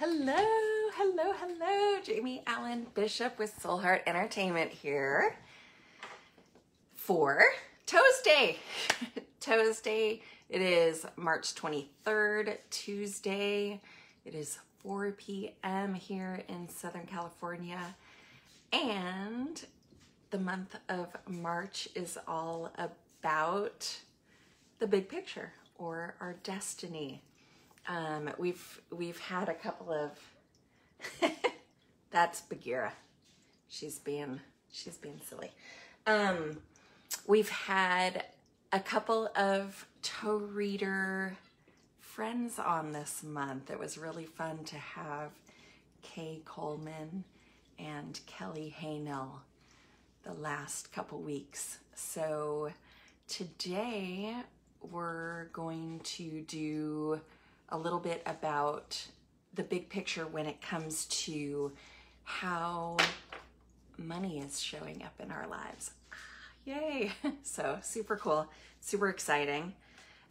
Hello, hello, hello. Jamie Allen Bishop with Soul Heart Entertainment here for ToesDay. ToesDay, it is March 23rd, Tuesday. It is 4 p.m. here in Southern California. And the month of March is all about the big picture or our destiny. We've had a couple of that's Bagheera. She's being silly. We've had a couple of toe reader friends on this month. It was really fun to have Kay Coleman and Kelly Haynell the last couple weeks. So today we're going to do a little bit about the big picture when it comes to how money is showing up in our lives. Yay! So super cool, super exciting.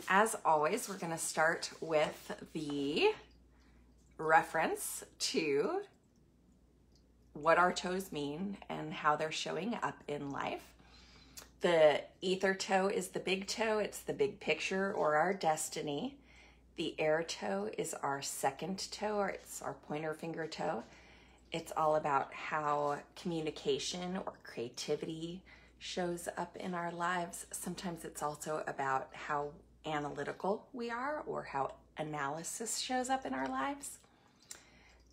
As always, we're going to start with the reference to what our toes mean and how they're showing up in life. The ether toe is the big toe. It's the big picture or our destiny. The air toe is our second toe, or it's our pointer finger toe. It's all about how communication or creativity shows up in our lives. Sometimes it's also about how analytical we are or how analysis shows up in our lives.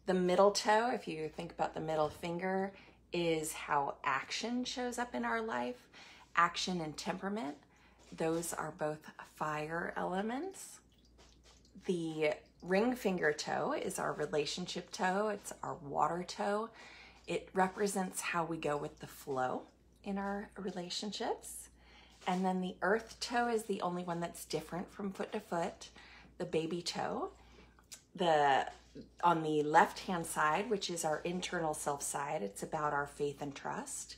The middle toe, if you think about the middle finger, is how action shows up in our life. Action and temperament, those are both fire elements. The ring finger toe is our relationship toe. It's our water toe. It represents how we go with the flow in our relationships. And then the earth toe is the only one that's different from foot to foot. The baby toe. On the left-hand side, which is our internal self side, it's about our faith and trust.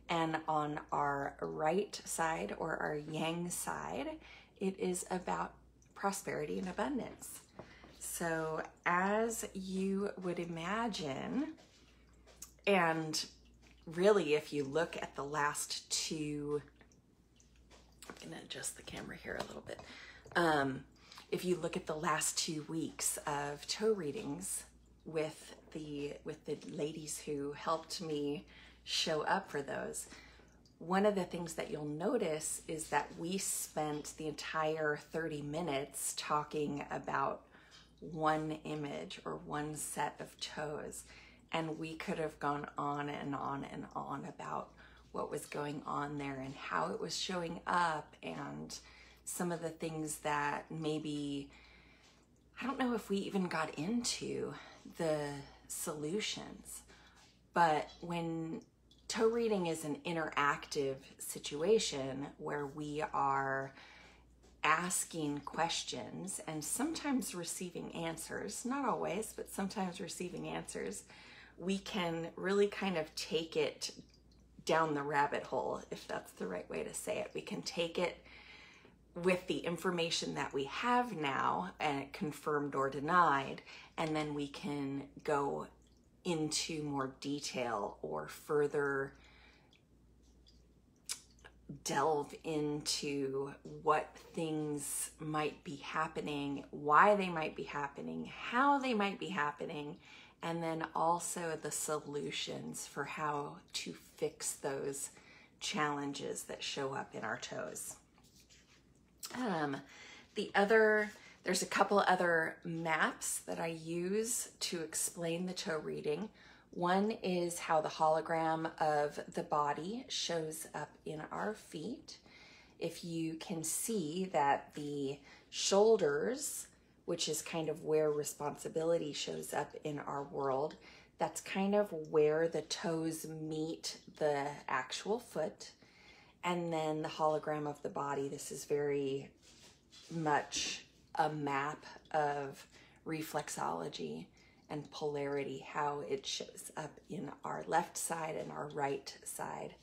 And on our right side, or our yang side, it is about prosperity and abundance. So as you would imagine, and really if you look at the last two, I'm gonna adjust the camera here a little bit. If you look at the last 2 weeks of toe readings with the ladies who helped me show up for those, one of the things that you'll notice is that we spent the entire 30 minutes talking about one image or one set of toes, and we could have gone on and on and on about what was going on there and how it was showing up and some of the things that maybe, I don't know if we even got into the solutions, but when toe reading is an interactive situation where we are asking questions and sometimes receiving answers, not always, but sometimes receiving answers, we can really kind of take it down the rabbit hole, if that's the right way to say it. We can take it with the information that we have now, and confirmed or denied, and then we can go into more detail or further delve into what things might be happening, why they might be happening, how they might be happening, and then also the solutions for how to fix those challenges that show up in our toes. There's a couple other maps that I use to explain the toe reading. One is how the hologram of the body shows up in our feet. If you can see that the shoulders, which is kind of where responsibility shows up in our world, that's kind of where the toes meet the actual foot. And then the hologram of the body, this is very much a map of reflexology and polarity, how it shows up in our left side and our right side.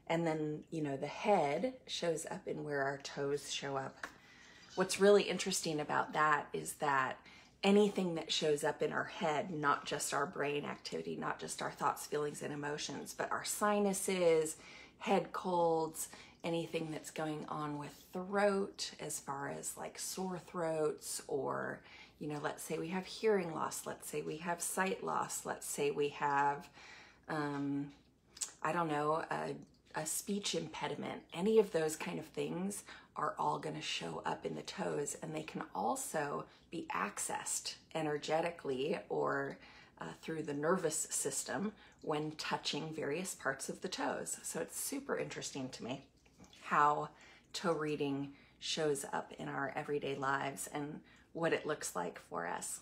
And then, you know, the head shows up in where our toes show up. What's really interesting about that is that anything that shows up in our head, not just our brain activity, not just our thoughts, feelings, and emotions, but our sinuses, head colds, anything that's going on with throat, as far as like sore throats, or, you know, let's say we have hearing loss, let's say we have sight loss, let's say we have, I don't know, a speech impediment. Any of those kind of things are all going to show up in the toes, and they can also be accessed energetically or through the nervous system when touching various parts of the toes. So it's super interesting to me how toe reading shows up in our everyday lives and what it looks like for us.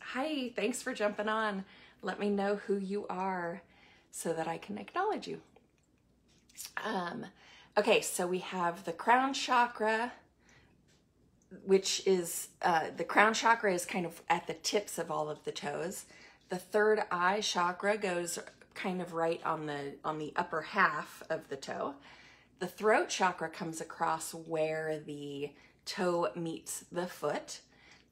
Hi, thanks for jumping on. Let me know who you are so that I can acknowledge you. Okay, so we have the crown chakra, which is, the crown chakra is kind of at the tips of all of the toes. The third eye chakra goes kind of right on the upper half of the toe. The throat chakra comes across where the toe meets the foot.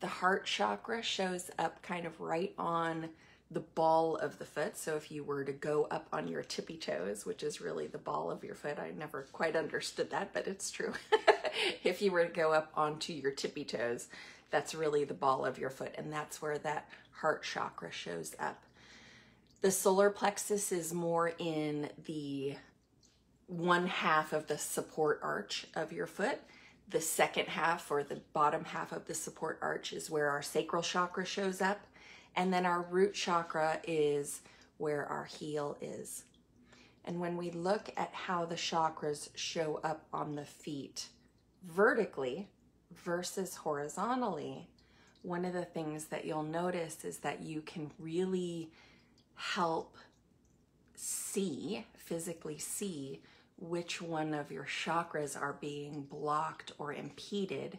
The heart chakra shows up kind of right on the ball of the foot. So if you were to go up on your tippy toes, which is really the ball of your foot, I never quite understood that, but it's true. If you were to go up onto your tippy toes, that's really the ball of your foot, and that's where that heart chakra shows up. The solar plexus is more in the one half of the support arch of your foot. The second half, or the bottom half of the support arch, is where our sacral chakra shows up. And then our root chakra is where our heel is. And when we look at how the chakras show up on the feet vertically versus horizontally, one of the things that you'll notice is that you can really help see, physically see, which one of your chakras are being blocked or impeded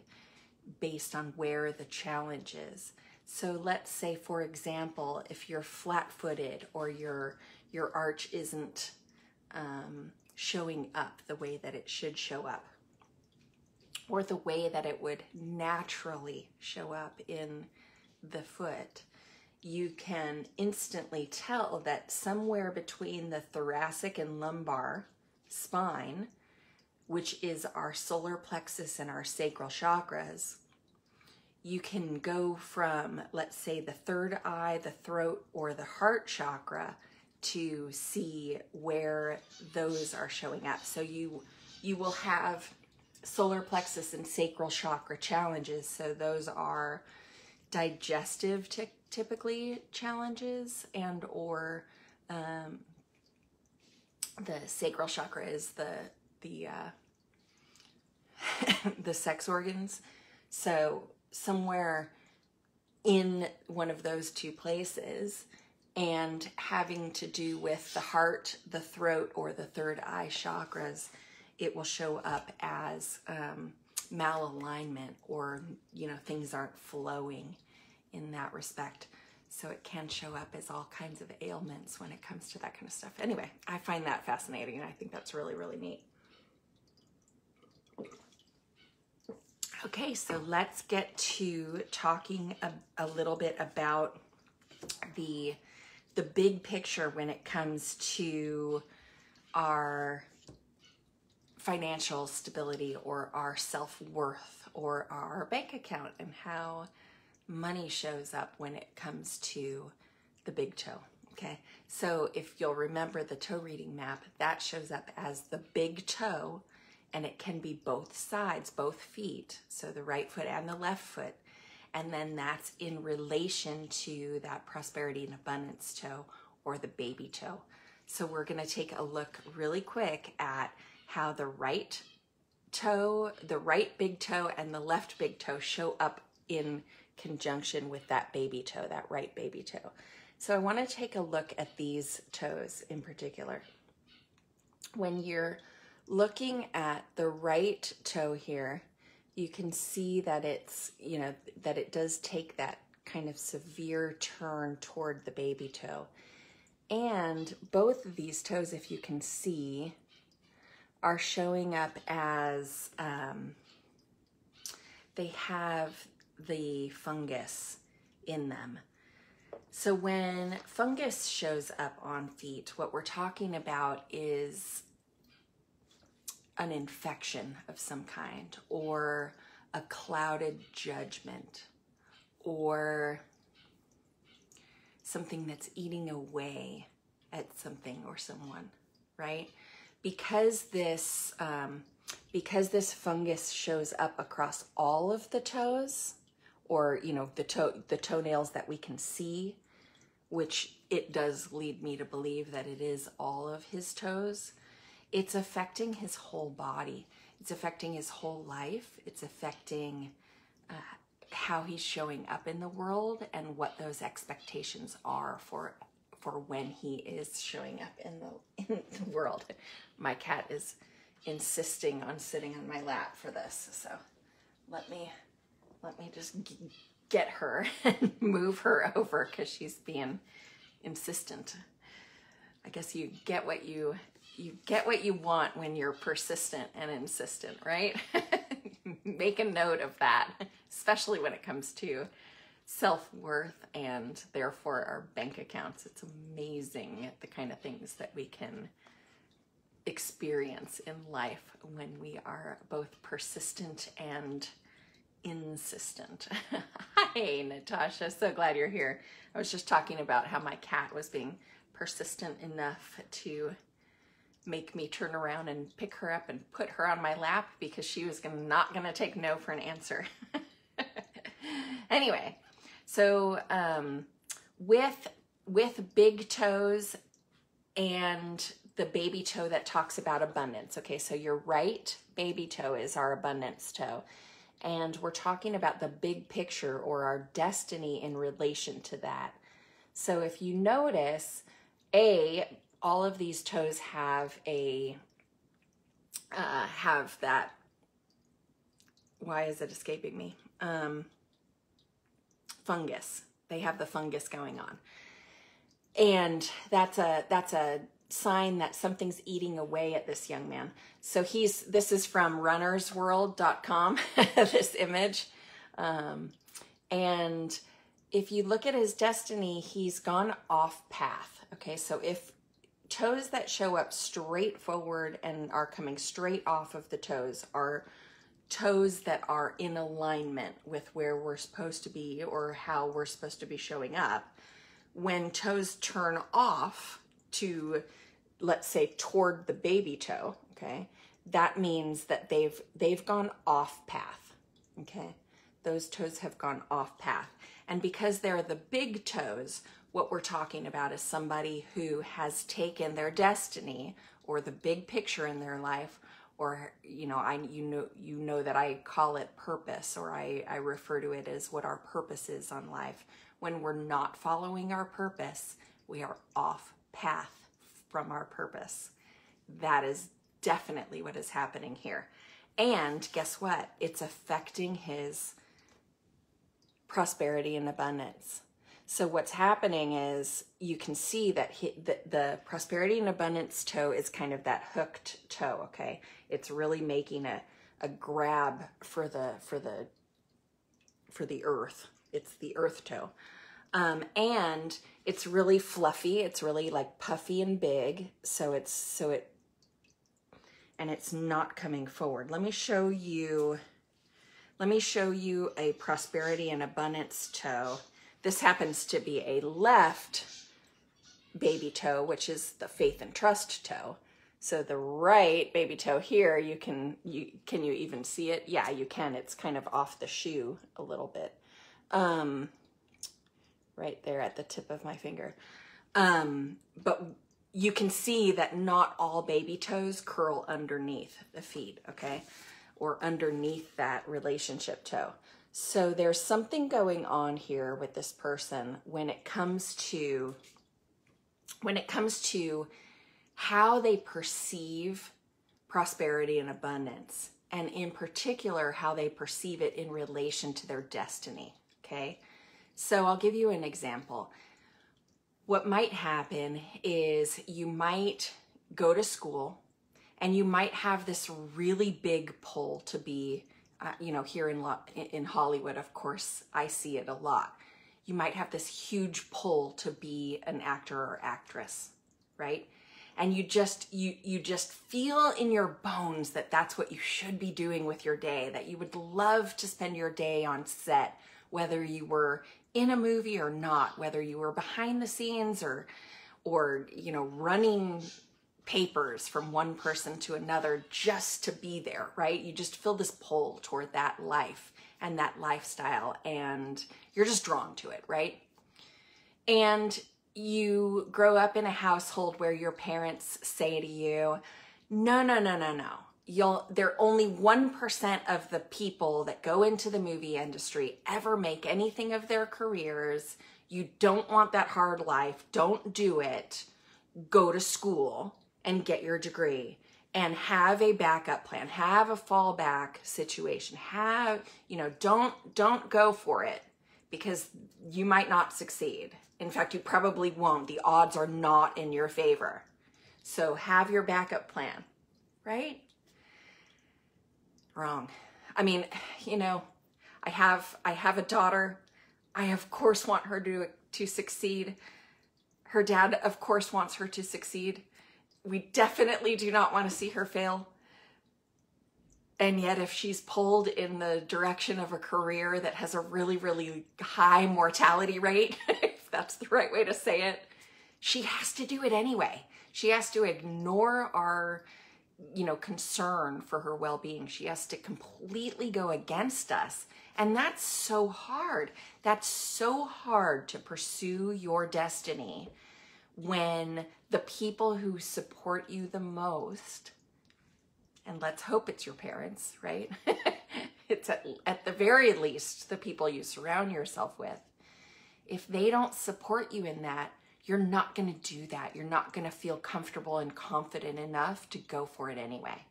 based on where the challenge is. So let's say, for example, if you're flat-footed or your arch isn't showing up the way that it should show up, or the way that it would naturally show up in the foot, you can instantly tell that somewhere between the thoracic and lumbar spine, which is our solar plexus and our sacral chakras, you can go from, let's say, the third eye, the throat, or the heart chakra to see where those are showing up. So you will have solar plexus and sacral chakra challenges. So those are digestive typically challenges, and or the sacral chakra is the the sex organs. So somewhere in one of those two places, and having to do with the heart, the throat, or the third eye chakras, it will show up as malalignment, or, you know, things aren't flowing in that respect. So it can show up as all kinds of ailments when it comes to that kind of stuff. Anyway, I find that fascinating, and I think that's really, really neat. Okay, so let's get to talking a little bit about the big picture when it comes to our financial stability, or our self-worth, or our bank account, and how money shows up when it comes to the big toe. Okay, so if you'll remember the toe reading map, that shows up as the big toe, and it can be both sides, both feet, so the right foot and the left foot, and then that's in relation to that prosperity and abundance toe, or the baby toe. So we're going to take a look really quick at how the right toe, the right big toe, and the left big toe show up in conjunction with that baby toe, that right baby toe. So I want to take a look at these toes in particular. When you're looking at the right toe here, you can see that it's, you know, that it does take that kind of severe turn toward the baby toe. And both of these toes, if you can see, are showing up as they have the fungus in them. So when fungus shows up on feet, what we're talking about is an infection of some kind, or a clouded judgment, or something that's eating away at something or someone, right? Because this fungus shows up across all of the toes, or the toenails that we can see, which it does lead me to believe that it is all of his toes. It's affecting his whole body. It's affecting his whole life. It's affecting how he's showing up in the world and what those expectations are for when he is showing up in the world. My cat is insisting on sitting on my lap for this, so let me just get her and move her over because she's being insistent. I guess you get what you want when you're persistent and insistent, right? Make a note of that, especially when it comes to self-worth and therefore our bank accounts. It's amazing the kind of things that we can experience in life when we are both persistent and insistent. Hi, Natasha. So glad you're here. I was just talking about how my cat was being persistent enough to make me turn around and pick her up and put her on my lap because she was not going to take no for an answer. Anyway, so with big toes and the baby toe that talks about abundance. Okay, so your right baby toe is our abundance toe. And we're talking about the big picture or our destiny in relation to that. So if you notice, all of these toes have that, why is it escaping me? Fungus. They have the fungus going on. And that's a sign that something's eating away at this young man. So this is from runnersworld.com, this image. And if you look at his destiny, he's gone off path. Okay, so if toes that show up straight forward and are coming straight off of the toes are toes that are in alignment with where we're supposed to be or how we're supposed to be showing up. When toes turn off to, let's say, toward the baby toe, okay, that means that they've gone off path, okay? Those toes have gone off path. And because they're the big toes, what we're talking about is somebody who has taken their destiny or the big picture in their life, or you know that I call it purpose, or I refer to it as what our purpose is on life. When we're not following our purpose, we are off path from our purpose. That is definitely what is happening here. And guess what? It's affecting his prosperity and abundance. So what's happening is you can see that the prosperity and abundance toe is kind of that hooked toe, okay? It's really making a grab for the earth. It's the earth toe. And it's really fluffy. It's really like puffy and big. And it's not coming forward. Let me show you a prosperity and abundance toe. This happens to be a left baby toe, which is the faith and trust toe. So the right baby toe here, can you even see it? Yeah, you can. It's kind of off the shoe a little bit. Right there at the tip of my finger. But you can see that not all baby toes curl underneath the feet, okay? Or underneath that relationship toe. So there's something going on here with this person when it comes to how they perceive prosperity and abundance, and in particular, how they perceive it in relation to their destiny, okay? So I'll give you an example. What might happen is you might go to school and you might have this really big pull to be, here in Hollywood, of course, I see it a lot. you might have this huge pull to be an actor or actress, right? And you just feel in your bones that that's what you should be doing with your day, that you would love to spend your day on set, whether you were in a movie or not, whether you were behind the scenes or you know, running papers from one person to another just to be there, right? You just feel this pull toward that life and that lifestyle, and you're just drawn to it, right? And you grow up in a household where your parents say to you, no, no, no, no, no. They're only 1% of the people that go into the movie industry ever make anything of their careers. You don't want that hard life. Don't do it. Go to school and get your degree and have a backup plan. Have a fallback situation. Don't go for it because you might not succeed. In fact, you probably won't. The odds are not in your favor. So have your backup plan, right? Wrong. I mean, you know, I have a daughter. I of course want her to succeed. Her dad of course wants her to succeed. We definitely do not want to see her fail. And yet if she's pulled in the direction of a career that has a really, really high mortality rate, if that's the right way to say it, she has to do it anyway. She has to ignore our, you know, concern for her well-being. She has to completely go against us. And that's so hard. That's so hard to pursue your destiny when the people who support you the most, and let's hope it's your parents, right? It's at the very least the people you surround yourself with. If they don't support you in that, you're not going to do that. You're not going to feel comfortable and confident enough to go for it anyway.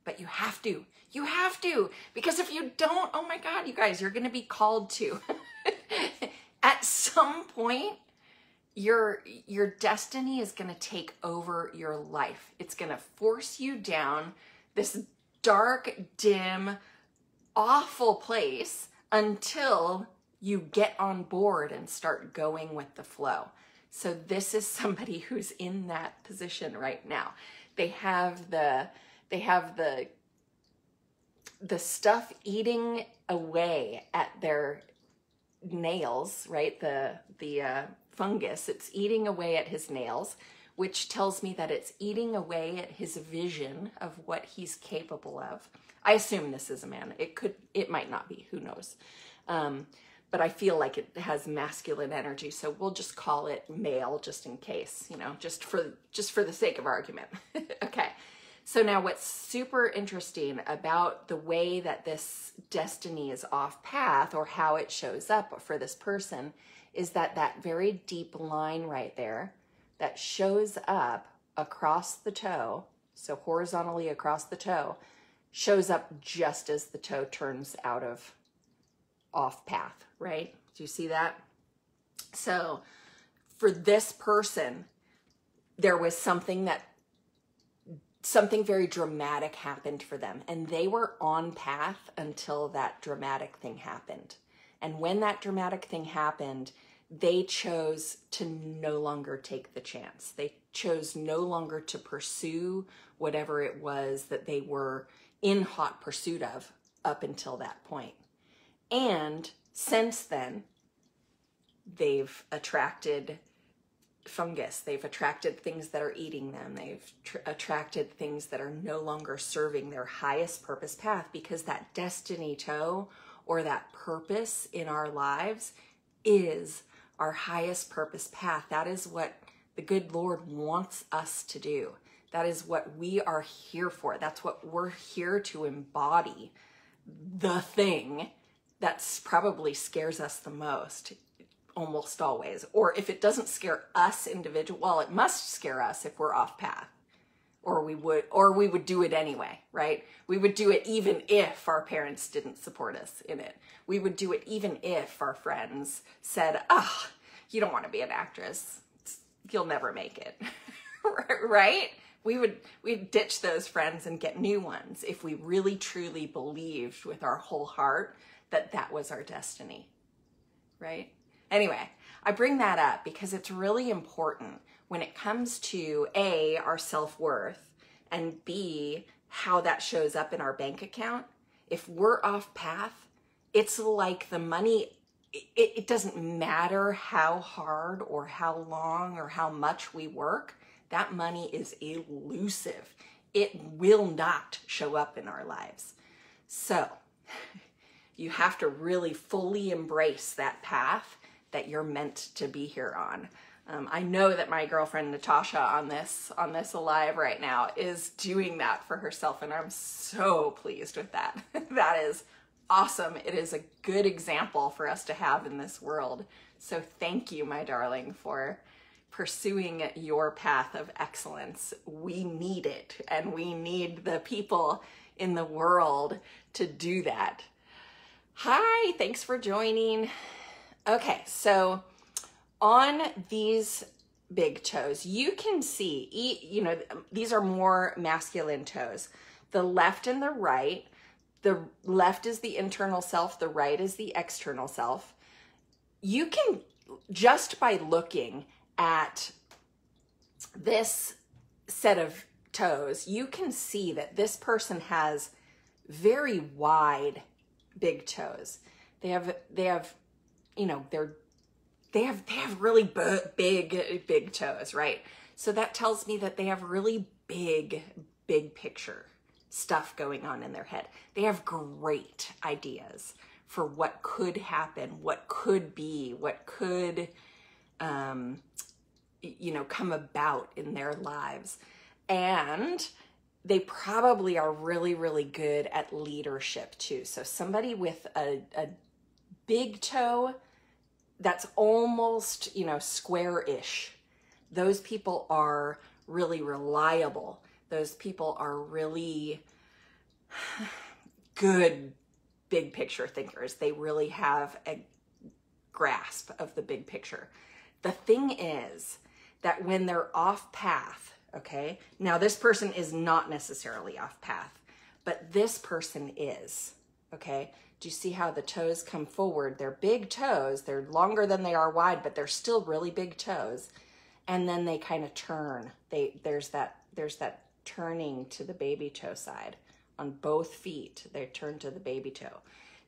But you have to. You have to. Because if you don't, oh my God, you guys, you're going to be called to. At some point, your destiny is going to take over your life. It's going to force you down this dark, dim, awful place until you get on board and start going with the flow. So this is somebody who's in that position right now. They have the stuff eating away at their nails, right? The fungus, it's eating away at his nails, which tells me that it's eating away at his vision of what he's capable of. I assume this is a man. It might not be, who knows? But I feel like it has masculine energy, so we'll just call it male just in case, you know, just for the sake of argument. Okay. So now what's super interesting about the way that this destiny is off path, or how it shows up for this person, is that very deep line right there that shows up across the toe, so horizontally across the toe, shows up just as the toe turns out of off path, right? Do you see that? So for this person, there was something very dramatic happened for them, and they were on path until that dramatic thing happened. And when that dramatic thing happened, they chose to no longer take the chance. They chose no longer to pursue whatever it was that they were in hot pursuit of up until that point. And since then, they've attracted fungus. They've attracted things that are eating them. They've attracted things that are no longer serving their highest purpose path, because that destiny toe, or that purpose in our lives, is our highest purpose path. That is what the good Lord wants us to do. That is what we are here for. That's what we're here to embody. The thing that probably scares us the most, almost always. Or if it doesn't scare us individually, well, it must scare us if we're off path. Or we would do it anyway, right? We would do it even if our parents didn't support us in it. We would do it even if our friends said, "Oh, you don't want to be an actress. You'll never make it." Right? We'd ditch those friends and get new ones if we really truly believed with our whole heart that that was our destiny, right? Anyway, I bring that up because it's really important when it comes to A, our self-worth, and B, how that shows up in our bank account. If we're off path, it's like the money, it doesn't matter how hard or how long or how much we work, that money is elusive. It will not show up in our lives. So you have to really fully embrace that path that you're meant to be here on. I know that my girlfriend Natasha on this Alive right now is doing that for herself, and I'm so pleased with that. That is awesome. It is a good example for us to have in this world. So thank you, my darling, for pursuing your path of excellence. We need it, and we need the people in the world to do that. Hi, thanks for joining. Okay, so on these big toes, you can see, you know, these are more masculine toes. The left and the right. The left is the internal self, the right is the external self. You can, just by looking at this set of toes, you can see that this person has very wide, big toes. They have, you know, they have really big toes, right? So that tells me that they have really big picture stuff going on in their head. They have great ideas for what could happen, what could be, what could, you know, come about in their lives. And they probably are really good at leadership too. So somebody with a big toe that's almost, you know, square-ish, those people are really reliable. Those people are really good big picture thinkers. They really have a grasp of the big picture. The thing is that when they're off path, okay, now this person is not necessarily off path, but this person is, okay? Do you see how the toes come forward? They're big toes. They're longer than they are wide, but they're still really big toes. And then they kind of turn. There's that turning to the baby toe side on both feet. They turn to the baby toe.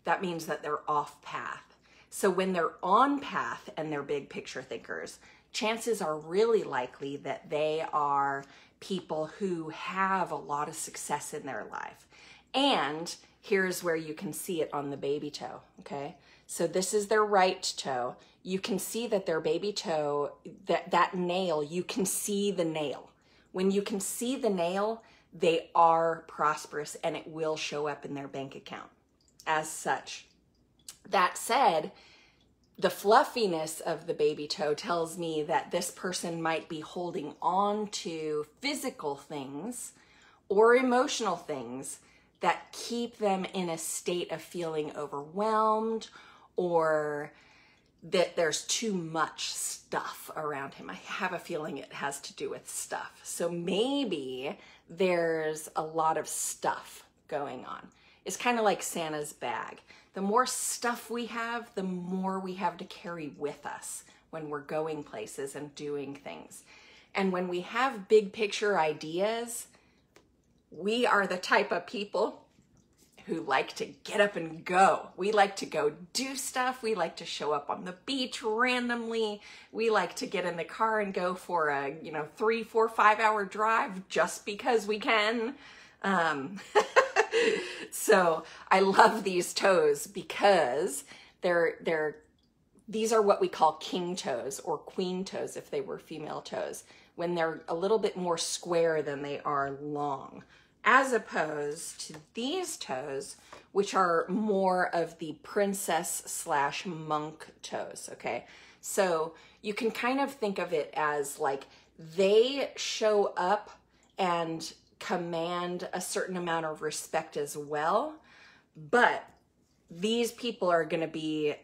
That means that they're off path. So when they're on path and they're big picture thinkers, chances are really likely that they are people who have a lot of success in their life. And here's where you can see it on the baby toe, okay? So this is their right toe. You can see that their baby toe, that nail, you can see the nail. When you can see the nail, they are prosperous and it will show up in their bank account as such. That said, the fluffiness of the baby toe tells me that this person might be holding on to physical things or emotional things that keep them in a state of feeling overwhelmed, or that there's too much stuff around him. I have a feeling it has to do with stuff. So maybe there's a lot of stuff going on. It's kind of like Santa's bag. The more stuff we have, the more we have to carry with us when we're going places and doing things. And when we have big picture ideas, we are the type of people who like to get up and go. We like to go do stuff. We like to show up on the beach randomly. We like to get in the car and go for a, 3, 4, 5 hour drive just because we can. So I love these toes because these are what we call king toes or queen toes if they were female toes, when they're a little bit more square than they are long, as opposed to these toes, which are more of the princess / monk toes, okay? So you can kind of think of it as like they show up and command a certain amount of respect as well, but these people are going to be,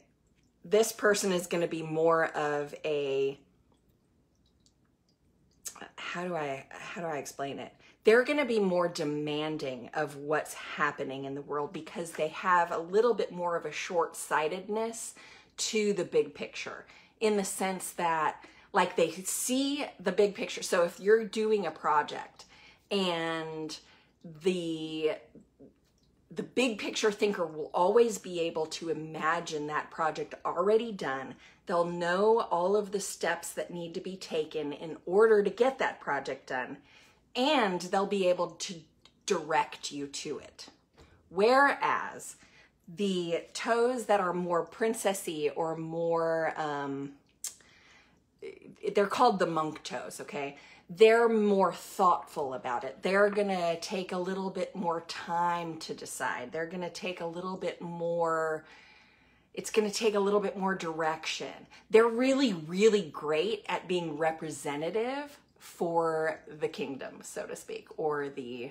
this person is going to be more of a, how do I explain it? They're going to be more demanding of what's happening in the world because they have a little bit more of a short-sightedness to the big picture, in the sense that like they see the big picture. So if you're doing a project and the big picture thinker will always be able to imagine that project already done. They'll know all of the steps that need to be taken in order to get that project done, and they'll be able to direct you to it. Whereas the toes that are more princessy or more, they're called the monk toes, okay? They're more thoughtful about it. They're gonna take a little bit more time to decide. They're gonna take a little bit more, it's gonna take a little bit more direction. They're really, really great at being representative for the kingdom, so to speak, or the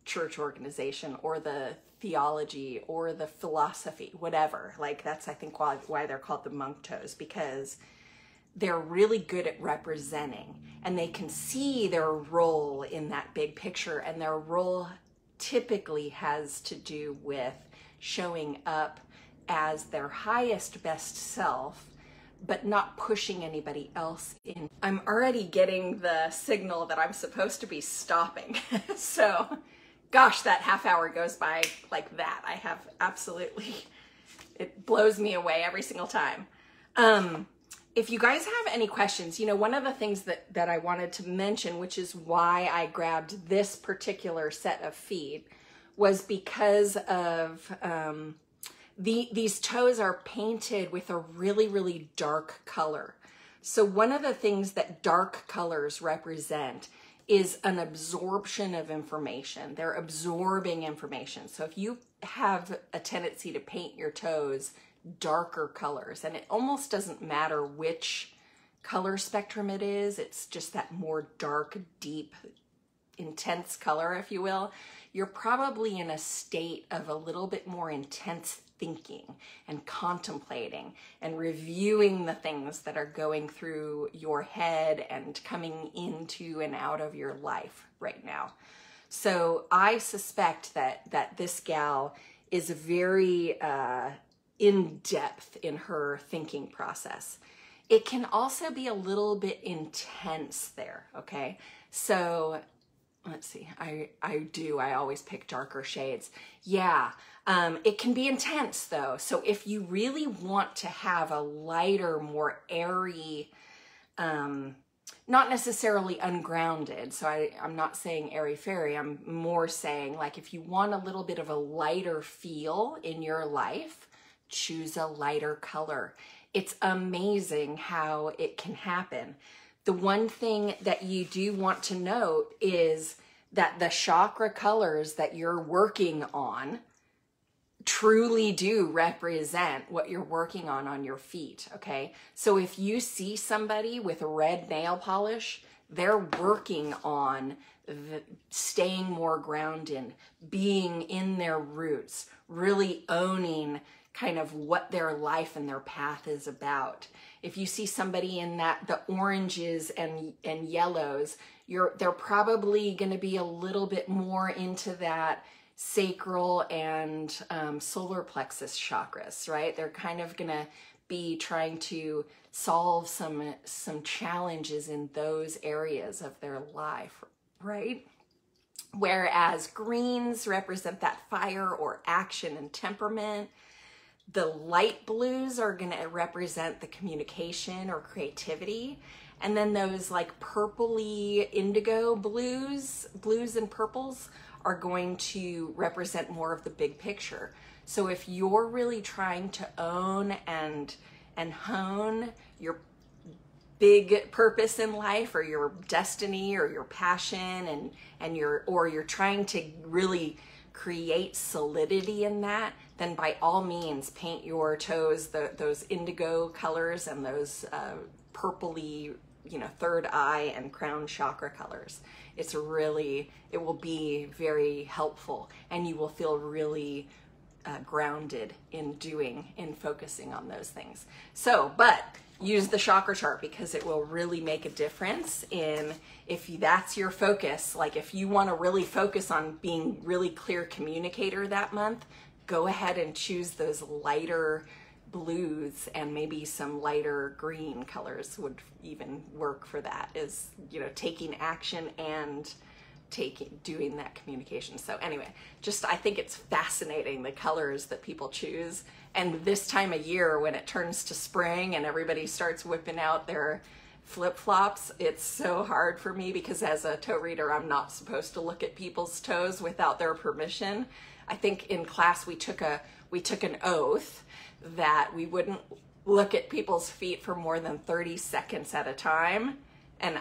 church organization, or the theology, or the philosophy, whatever. Like that's, I think, why they're called the monk toes, because they're really good at representing, and they can see their role in that big picture, and their role typically has to do with showing up as their highest best self, but not pushing anybody else in. I'm already getting the signal that I'm supposed to be stopping. So, gosh, that half hour goes by like that. I have absolutely, it blows me away every single time. If you guys have any questions, you know, one of the things that I wanted to mention, which is why I grabbed this particular set of feet, was because of these toes are painted with a really, really dark color. So one of the things that dark colors represent is an absorption of information. They're absorbing information. So if you have a tendency to paint your toes darker colors, and it almost doesn't matter which color spectrum it is, it's just that more dark, deep, intense color, if you will, you're probably in a state of a little bit more intense thinking and contemplating and reviewing the things that are going through your head and coming into and out of your life right now. So I suspect that this gal is very in depth in her thinking process. It can also be a little bit intense there, okay? So let's see, I always pick darker shades. Yeah, it can be intense though. So if you really want to have a lighter, more airy, not necessarily ungrounded, so I'm not saying airy-fairy, I'm more saying like if you want a little bit of a lighter feel in your life, choose a lighter color. It's amazing how it can happen. The one thing that you do want to note is that the chakra colors that you're working on truly do represent what you're working on your feet, okay? So if you see somebody with red nail polish, they're working on staying more grounded, being in their roots, really owning kind of what their life and their path is about. If you see somebody in the oranges and yellows, they're probably going to be a little bit more into that sacral and solar plexus chakras, right? They're kind of going to be trying to solve some challenges in those areas of their life, right? Whereas greens represent that fire or action and temperament. The light blues are going to represent the communication or creativity. And then those like purpley indigo blues and purples are going to represent more of the big picture. So if you're really trying to own and hone your big purpose in life, or your destiny, or your passion, and you're trying to really create solidity in that, then by all means paint your toes those indigo colors and those purpley, you know, third eye and crown chakra colors. It will be very helpful, and you will feel really grounded in focusing on those things. So, but use the chakra chart, because it will really make a difference if that's your focus. Like if you want to really focus on being really clear communicator that month, go ahead and choose those lighter blues and maybe some lighter green colors would even work for that, is, you know, taking action and doing that communication. So anyway, just, I think it's fascinating, the colors that people choose. And this time of year when it turns to spring and everybody starts whipping out their flip-flops, it's so hard for me because as a toe reader, I'm not supposed to look at people's toes without their permission. I think in class we took an oath that we wouldn't look at people's feet for more than 30 seconds at a time. And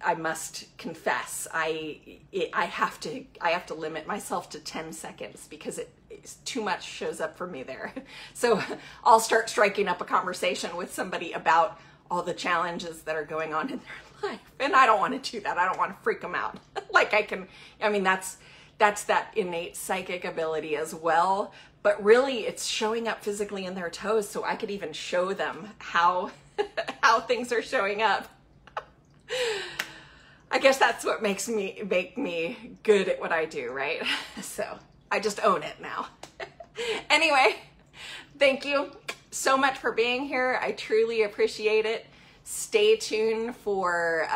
I must confess, I have to limit myself to 10 seconds because too much shows up for me there. So I'll start striking up a conversation with somebody about all the challenges that are going on in their life. And I don't want to do that. I don't want to freak them out. Like that's that innate psychic ability as well. But really it's showing up physically in their toes, so I could even show them how things are showing up. I guess that's what make me good at what I do, right? So I just own it now. Anyway, thank you so much for being here. I truly appreciate it. Stay tuned for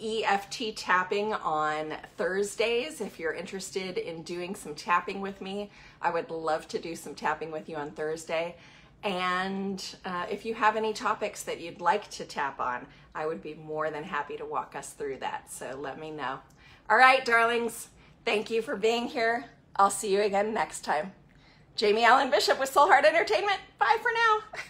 EFT tapping on Thursdays. If you're interested in doing some tapping with me, I would love to do some tapping with you on Thursday. And if you have any topics that you'd like to tap on, I would be more than happy to walk us through that. So let me know. All right, darlings, thank you for being here. I'll see you again next time. Jamie Allen Bishop with Soul Heart Entertainment. Bye for now.